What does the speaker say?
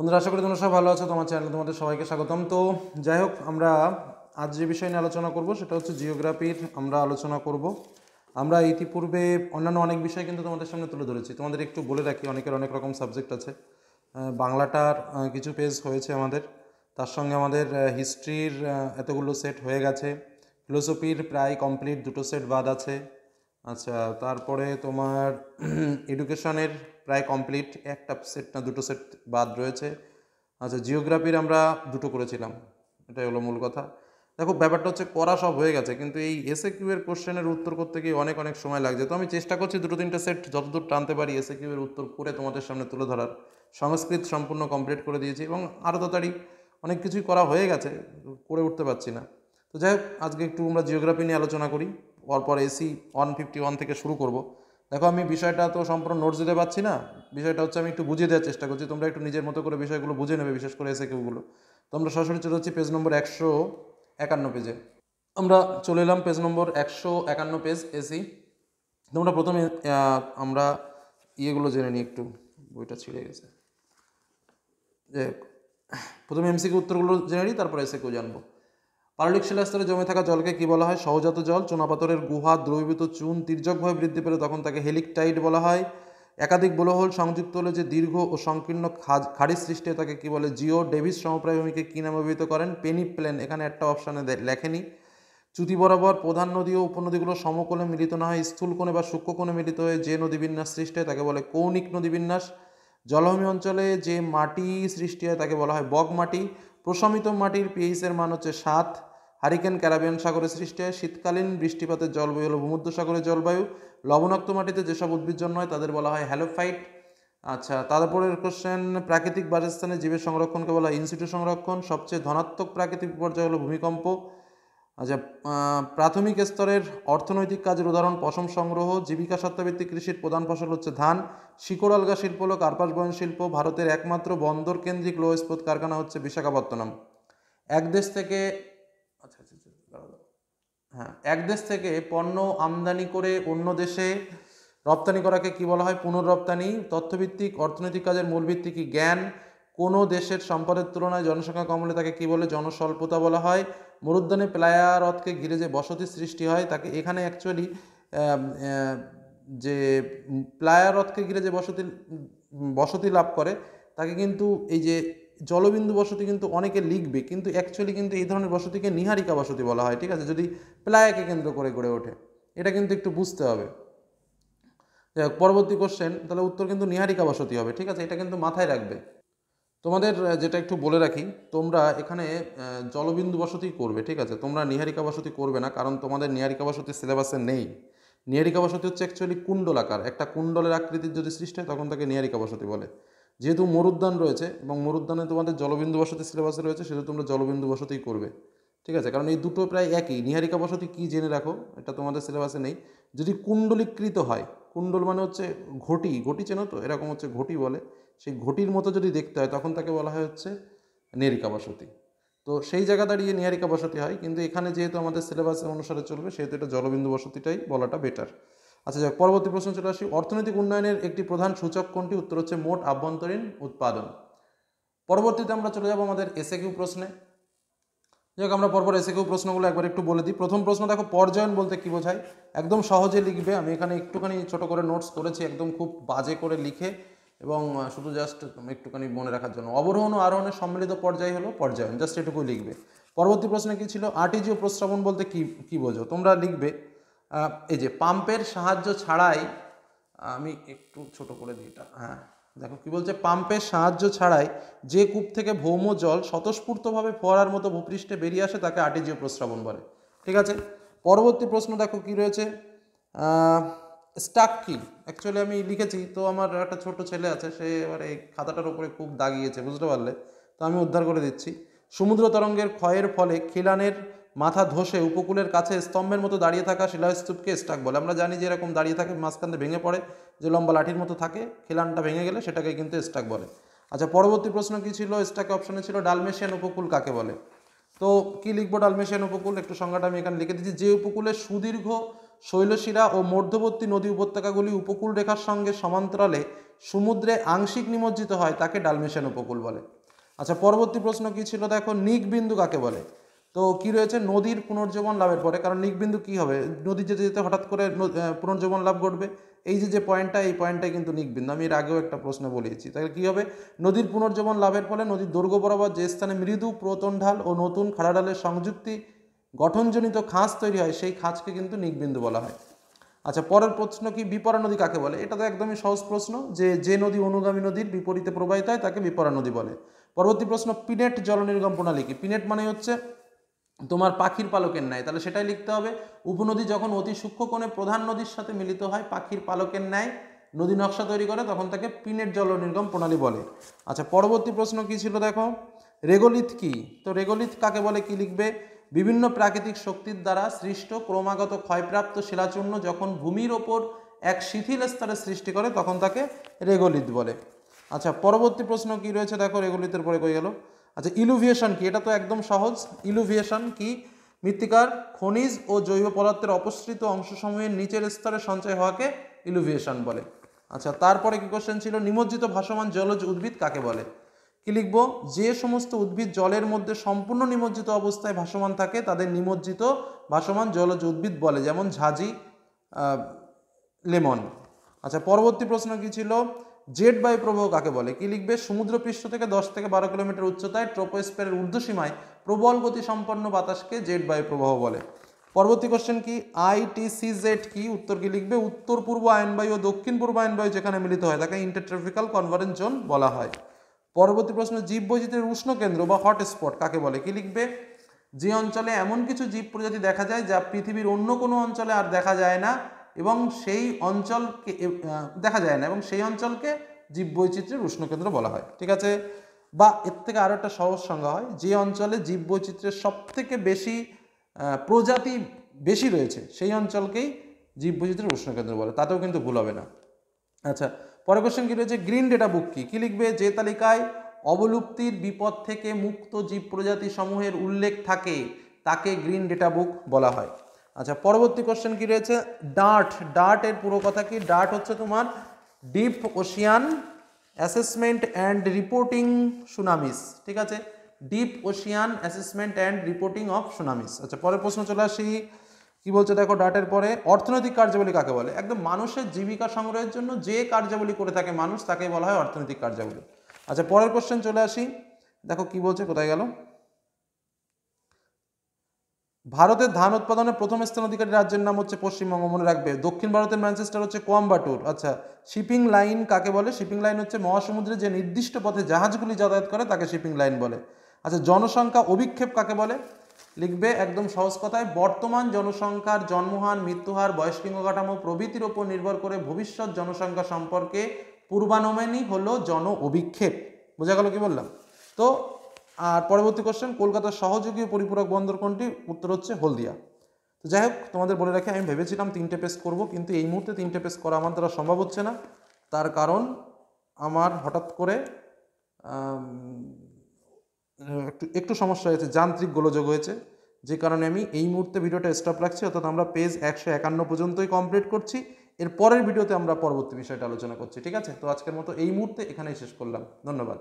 বন্ধুরা, আশা করি তোমরা সব ভালো আছো। তোমার চ্যানেলে তোমাদের সবাইকে স্বাগতম। তো যাই হোক, আমরা আজ যে বিষয় নিয়ে আলোচনা করব সেটা হচ্ছে জিওগ্রাফির আমরা আলোচনা করব। আমরা ইতিপূর্বে অন্যান্য অনেক বিষয় কিন্তু তোমাদের সামনে তুলে ধরেছি। তোমাদের একটু বলে রাখি, অনেকের অনেক রকম সাবজেক্ট আছে। বাংলাটার কিছু পেজ হয়েছে আমাদের, তার সঙ্গে আমাদের হিস্ট্রির এতগুলো সেট হয়ে গেছে। ফিলোসফির প্রায় কমপ্লিট, দুটো সেট বাদ আছে। আচ্ছা, তারপরে তোমার এডুকেশনের প্রায় কমপ্লিট, একটা সেট না দুটো সেট বাদ রয়েছে। আচ্ছা, জিওগ্রাফির আমরা দুটো করেছিলাম, এটাই হলো মূল কথা। দেখো, ব্যাপারটা হচ্ছে করা সব হয়ে গেছে, কিন্তু এই এসএকিউ এর কোশ্চেনের উত্তর করতে গিয়ে অনেক অনেক সময় লাগছে। তো আমি চেষ্টা করছি দুটো তিনটে সেট যতদূর টানতে পারি এসএকিউ এর উত্তর করে তোমাদের সামনে তুলে ধরার। সংস্কৃত সম্পূর্ণ কমপ্লিট করে দিয়েছি এবং আরও তাড়াতাড়ি অনেক কিছুই করা হয়ে গেছে, করে উঠতে পারছি না। তো যাই হোক, আজকে একটু আমরা জিওগ্রাফি নিয়ে আলোচনা করি। পরপর এসি 151 থেকে শুরু করব। দেখো, আমি বিষয়টা তো সম্পূর্ণ নোটস দিতে পারছি না। বিষয়টা হচ্ছে আমি একটু বুঝিয়ে দেওয়ার চেষ্টা করছি, তোমরা একটু নিজের মতো করে বিষয়গুলো বুঝে নেবে, বিশেষ করে এসএকিউগুলো। তো আমরা সরাসরি চলে যাচ্ছি পেজ নম্বর 151 পেজে। আমরা চলে এলাম পেজ নম্বর 151 পেজ এসি। তোমরা প্রথমে আমরা ইয়েগুলো জেনে নিই একটু, বইটা ছিঁড়ে গেছে। যে প্রথমে এমসিকিউ উত্তরগুলো জেনে নিই, তারপর এসএকিউ জানবো। পাললিক শিলাস্তরে জমে থাকা জলকে কি বলা হয়? সহজাত জল। চুনাপাথরের গুহা দ্রবীভূত চুন তির্যকভাবে বৃদ্ধি পেলে তখন তাকে হেলিকটাইড বলা হয়। একাধিক ব্লোহোল সংযুক্ত হলে যে দীর্ঘ ও সংকীর্ণ খাড়ি সৃষ্টি হয় তাকে কি বলে? জিও। ডেভিস সমপ্রায়ভূমিকে কী নামে অভিহিত করেন? Peneplain. এখানে একটা অপশানে লেখেনি। চ্যুতি বরাবর প্রধান নদী ও উপনদীগুলো সমকোণে মিলিত না হয় স্থূল কোণে বা সূক্ষ্ম কোণে মিলিত হয়ে যে নদীবিন্যাস সৃষ্টি হয় তাকে বলে কৌণিক নদীবিন্যাস। জলভূমি অঞ্চলে যে মাটি সৃষ্টি হয় তাকে বলা হয় বগ মাটি। প্রশমিত মাটির পিএইচ এর মান হচ্ছে 7। হারিকেন ক্যারিবিয়ান সাগরে সৃষ্টি হয়। শীতকালীন বৃষ্টিপাতের জলবায়ু হলো ভূমধ্যসাগরের জলবায়ু। লবণাক্ত মাটিতে যেসব উদ্ভিদ জন্মায় তাদের বলা হয় হ্যালোফাইট। আচ্ছা, তারপরের কোশ্চেন, প্রাকৃতিক বাসস্থানে জীবের সংরক্ষণকে বলা হয় ইনসিটু সংরক্ষণ। সবচেয়ে ধনাত্মক প্রাকৃতিক বিপর্যয় হলো ভূমিকম্প। আচ্ছা, প্রাথমিক স্তরের অর্থনৈতিক কাজের উদাহরণ পশম সংগ্রহ। জীবিকা সত্তাভিত্তিক কৃষির প্রধান ফসল হচ্ছে ধান। শিকড় আলগা শিল্প হলো কার্পাস বয়ন শিল্প। ভারতের একমাত্র বন্দর কেন্দ্রিক লৌহ ইস্পাত কারখানা হচ্ছে বিশাখাপত্তনম। এক দেশ থেকে আচ্ছা আচ্ছা আচ্ছা, দাঁড়াও। হ্যাঁ, এক দেশ থেকে পণ্য আমদানি করে অন্য দেশে রপ্তানি করাকে কি বলা হয়? পুনর্রপ্তানি। তথ্যভিত্তিক অর্থনৈতিক কাজের মূল ভিত্তি কি? জ্ঞান। কোনো দেশের সম্পদের তুলনায় জনসংখ্যা কম হলে তাকে কি বলে? জনস্বল্পতা বলা হয়। মরুদ্যানে প্লায়া হ্রদকে ঘিরে যে বসতি সৃষ্টি হয় তাকে এখানে অ্যাকচুয়ালি যে প্লায়া হ্রদকে ঘিরে যে বসতি লাভ করে তাকে কিন্তু এই যে জলবিন্দু বসতি কিন্তু অনেকে লিখবে, কিন্তু অ্যাকচুয়ালি কিন্তু এই ধরনের বসতিকে নীহারিকা বসতি বলা হয়। ঠিক আছে, যদি প্লায়াকে কেন্দ্র করে গড়ে ওঠে, এটা কিন্তু একটু বুঝতে হবে। পরবর্তী কোশ্চেন, তাহলে উত্তর কিন্তু নীহারিকা বসতি হবে। ঠিক আছে, এটা কিন্তু মাথায় রাখবে। তোমাদের যেটা একটু বলে রাখি, তোমরা এখানে জলবিন্দু বসতি করবে। ঠিক আছে, তোমরা নীহারিকা বসতি করবে না, কারণ তোমাদের নীহারিকা বসতি সিলেবাসে নেই। নীহারিকা বসতি হচ্ছে অ্যাকচুয়ালি কুণ্ডলাকার, একটা কুণ্ডলের আকৃতির যদি সৃষ্টি হয় তখন তাকে নীহারিকা বসতি বলে। যেহেতু মরুদ্যান রয়েছে এবং মরুদ্যানে তোমাদের জলবিন্দু বসতি সিলেবাসে রয়েছে, সেহেতু তোমরা জলবিন্দু বসতিই করবে। ঠিক আছে, কারণ এই দুটো প্রায় একই। নীহারিকা বসতি কী জেনে রাখো, এটা তোমাদের সিলেবাসে নেই। যদি কুণ্ডলীকৃত হয়, কুণ্ডল মানে হচ্ছে ঘটি, ঘটি চেনো তো, এরকম হচ্ছে ঘটি বলে, সেই ঘটির মতো যদি দেখতে হয় তখন তাকে বলা হয় হচ্ছে নীহারিকা বসতি। তো সেই জায়গা দাঁড়িয়ে নীহারিকা বসতি হয়, কিন্তু এখানে যেহেতু আমাদের সিলেবাস অনুসারে চলবে সেহেতু এটা জলবিন্দু বসতিটাই বলাটা বেটার। আচ্ছা, যাক, পরবর্তী প্রশ্ন চলে আসি। অর্থনৈতিক উন্নয়নের একটি প্রধান সূচক কোনটি? উত্তর হচ্ছে মোট আভ্যন্তরীণ উৎপাদন। পরবর্তীতে আমরা চলে যাব আমাদের এসএকিউ প্রশ্নে। যাক, আমরা পরপর এসএকিউ প্রশ্নগুলো একবার একটু বলে দিই। প্রথম প্রশ্ন দেখো, পর্যায়ন বলতে কী বোঝায়? একদম সহজে লিখবে, আমি এখানে একটুখানি ছোট করে নোটস করেছি, একদম খুব বাজে করে লিখে, এবং শুধু জাস্ট একটুখানি মনে রাখার জন্য। অবরোহণ ও আরোহণের সম্মিলিত পর্যায় হলো পর্যায়ন, জাস্ট এটুকুই লিখবে। পরবর্তী প্রশ্নে কী ছিল? আর্টিজিও প্রস্রাবণ বলতে কী বোঝো? তোমরা লিখবে এই যে পাম্পের সাহায্য ছাড়াই, আমি একটু ছোট করে দিই এটা। হ্যাঁ, দেখো কি বলছে, পাম্পের সাহায্য ছাড়াই যে কূপ থেকে ভৌম জল স্বতঃস্ফূর্তভাবে ফোয়ারার মতো ভূপৃষ্ঠে বেরিয়ে আসে তাকে আর্টিজিও প্রস্রাবণ বলে। ঠিক আছে, পরবর্তী প্রশ্ন দেখো কি রয়েছে। স্টাক কি? অ্যাকচুয়ালি আমি লিখেছি, তো আমার একটা ছোট ছেলে আছে, সে এবার এই খাতাটার উপরে খুব দাগিয়েছে, বুঝতে পারলে? তো আমি উদ্ধার করে দিচ্ছি। সমুদ্র তরঙ্গের ক্ষয়ের ফলে খিলানের মাথা ধসে উপকূলের কাছে স্তম্ভের মতো দাঁড়িয়ে থাকা শিলাস্তূপকে স্টাক বলে। আমরা জানি যে এরকম দাঁড়িয়ে থাকে, মাঝখান দিয়ে ভেঙে পড়ে, যে লম্বা লাঠির মতো থাকে, খিলানটা ভেঙে গেলে সেটাকে কিন্তু স্টাক বলে। আচ্ছা, পরবর্তী প্রশ্ন কি ছিল? স্টাকে অপশনে ছিল ডালমেশিয়ান উপকূল কাকে বলে? তো কি লিখবো? ডালমেশিয়ান উপকূল, একটু সংজ্ঞাটা আমি এখানে লিখে দিচ্ছি। যে উপকূলে সুদীর্ঘ শৈলশিরা ও মধ্যবর্তী নদী উপত্যকাগুলি উপকূল রেখার সঙ্গে সমান্তরালে সমুদ্রে আংশিক নিমজ্জিত হয় তাকে ডালমেশিয়ান উপকূল বলে। আচ্ছা, পরবর্তী প্রশ্ন কি ছিল দেখো, নিকবিন্দু কাকে বলে? তো কি রয়েছে, নদীর পুনর্জীবন লাভের পরে, কারণ নিকবিন্দু কি হবে, নদী যেতে যেতে হঠাৎ করে পুনর্জীবন লাভ ঘটবে, এই যে পয়েন্টটা, এই পয়েন্টটাই কিন্তু নিকবিন্দু। আমি এর আগেও একটা প্রশ্ন বলেছি। তাহলে কী হবে, নদীর পুনর্জীবন লাভের ফলে নদীর দৈর্ঘ্য বরাবর যে স্থানে মৃদু পুরাতন ঢাল ও নতুন খাড়া ঢালের সংযুক্তি গঠনজনিত খাঁজ তৈরি হয়, সেই খাঁজকে কিন্তু নিকবিন্দু বলা হয়। আচ্ছা, পরের প্রশ্ন কি, বিপরা নদী কাকে বলে? এটা তো একদমই সহজ প্রশ্ন, যে নদী অনুগামী নদীর বিপরীতে প্রবাহিত হয় তাকে বিপরা নদী বলে। পরবর্তী প্রশ্ন, পিনেট জলনির্গম প্রণালী কি? পিনেট মানে হচ্ছে তোমার পাখির পালকের ন্যায়, তাহলে সেটাই লিখতে হবে। উপনদী যখন অতি সূক্ষ্ম কোণে প্রধান নদীর সাথে মিলিত হয় পাখির পালকের ন্যায় নদী নকশা তৈরি করে, তখন তাকে পিনেট জলনির্গম প্রণালী বলে। আচ্ছা, পরবর্তী প্রশ্ন কি ছিল দেখো, রেগোলিথ কি? তো রেগোলিথ কাকে বলে, কি লিখবে? বিভিন্ন প্রাকৃতিক শক্তির দ্বারা সৃষ্ট ক্রমাগত ক্ষয়প্রাপ্ত শিলাচূর্ণ যখন ভূমির ওপর এক শিথিল স্তরের সৃষ্টি করে তখন তাকে রেগোলিথ বলে। আচ্ছা, পরবর্তী প্রশ্ন কি রয়েছে দেখো, রেগোলিথের পরে কই গেল। আচ্ছা, ইলুভিয়েশন কি? এটা তো একদম সহজ। ইলুভিয়েশন কি? মৃত্তিকার খনিজ ও জৈব পদার্থের অপসৃত অংশসমূহের নিচের স্তরে সঞ্চয় হওয়াকে ইলুভিয়েশন বলে। আচ্ছা, তারপরে কি কোশ্চেন ছিল, নিমজ্জিত ভাসমান জলজ উদ্ভিদ কাকে বলে? কি লিখব, যে সমস্ত উদ্ভিদ জলের মধ্যে সম্পূর্ণ নিমজ্জিত অবস্থায় ভাসমান থাকে তাদের নিমজ্জিত ভাসমান জলজ উদ্ভিদ বলে, যেমন ঝাঁঝি, লেমন। আচ্ছা, পরবর্তী প্রশ্ন কি ছিল, জেট বায়ু প্রবাহ কাকে বলে? কি লিখবে, সমুদ্রপৃষ্ঠ থেকে 10 থেকে 12 কিলোমিটার উচ্চতায় ট্রোপোস্ফিয়ারের ঊর্ধ্বসীমায় প্রবল গতি সম্পন্ন বাতাসকে জেট বায়ু প্রবাহ বলে। পরবর্তী কোশ্চেন কি, ITCZ কি? উত্তর কি লিখবে, উত্তর পূর্ব আয়নবায়ু ও দক্ষিণ পূর্ব আয়নবায়ু যেখানে মিলিত হয় তাকে ইন্টারট্রপিক্যাল কনভারেন্স জোন বলা হয়। পরবর্তী প্রশ্ন, জীববৈচিত্র্যের উষ্ণ কেন্দ্র বা হটস্পট কাকে বলে? কি লিখবে, যে অঞ্চলে এমন কিছু জীব প্রজাতি দেখা যায় যা পৃথিবীর অন্য কোনো অঞ্চলে আর দেখা যায় না এবং সেই অঞ্চলকে দেখা যায় না এবং সেই অঞ্চলকে জীববৈচিত্র্যের উষ্ণকেন্দ্র বলা হয়। ঠিক আছে, বা এর থেকে আরও একটা সহজ সংজ্ঞা হয়, যে অঞ্চলে জীববৈচিত্র্যের সবথেকে বেশি প্রজাতি বেশি রয়েছে সেই অঞ্চলকেই জীববৈচিত্র্যের উষ্ণকেন্দ্র বলে, তাতেও কিন্তু ভুল হবে না। আচ্ছা, পরের কোশ্চেন কি রয়েছে, গ্রিন ডেটা বুক কি? কি লিখবে, যে তালিকায় অবলুপ্তির বিপদ থেকে মুক্ত জীব প্রজাতি সমূহের উল্লেখ থাকে তাকে গ্রিন ডেটা বুক বলা হয়। আচ্ছা, পরবর্তী কোশ্চেন কি রয়েছে, ডার্ট এর পুরো কথা কি? ডার্ট হচ্ছে তোমার deep ocean assessment and reporting tsunamis. ঠিক আছে, deep ocean assessment and reporting of tsunamis. আচ্ছা, পরের প্রশ্ন চলে আসি, কি বলছে দেখো, ডার্টের পরে অর্থনৈতিক কার্যাবলী কাকে বলে? একদম মানুষের জীবিকা সংগ্রহের জন্য যে কার্যাবলী করে থাকে মানুষ তাকে বলা হয় অর্থনৈতিক কার্যাবলী। আচ্ছা, পরের কোশ্চেন চলে আসি, দেখো কি বলছে, কোথায় গেল, ভারতের ধান উৎপাদনের প্রথম স্থান অধিকারী রাজ্যের নাম হচ্ছে পশ্চিমবঙ্গ, মনে রাখবে। দক্ষিণ ভারতের ম্যানচেস্টার হচ্ছে কোয়াম্বাটুর। আচ্ছা, শিপিং লাইন কাকে বলে? শিপিং লাইন হচ্ছে মহাসমুদ্রে যে নির্দিষ্ট পথে জাহাজগুলি যাতায়াত করে তাকে শিপিং লাইন বলে। আচ্ছা, জনসংখ্যা অভিক্ষেপ কাকে বলে? লিখবে একদম সহজ কথায়, বর্তমান জনসংখ্যার জন্মহার, মৃত্যুহার, বয়স্কিঙ্গ কাঠামো প্রভৃতির ওপর নির্ভর করে ভবিষ্যৎ জনসংখ্যা সম্পর্কে পূর্বানুমানই হলো জন অভিক্ষেপ। বোঝা গেল কি বললাম? তো আর পরবর্তী কোশ্চেন, কলকাতার সহযোগী পরিপূরক বন্দর কোনটি? উত্তর হচ্ছে হলদিয়া। তো যাই হোক, তোমাদের বলে রাখি, আমি ভেবেছিলাম 3টে পেজ করব, কিন্তু এই মুহূর্তে 3টে পেজ করা আমার দ্বারা সম্ভব হচ্ছে না। তার কারণ আমার হঠাৎ করে একটু সমস্যা হয়েছে, যান্ত্রিক গোলযোগ হয়েছে, যে কারণে আমি এই মুহূর্তে ভিডিওটা স্টপ রাখছি। অর্থাৎ আমরা পেজ 151 পর্যন্তই কমপ্লিট করছি, এর পরের ভিডিওতে আমরা পরবর্তী বিষয়টা আলোচনা করছি। ঠিক আছে, তো আজকের মতো এই মুহূর্তে এখানেই শেষ করলাম। ধন্যবাদ।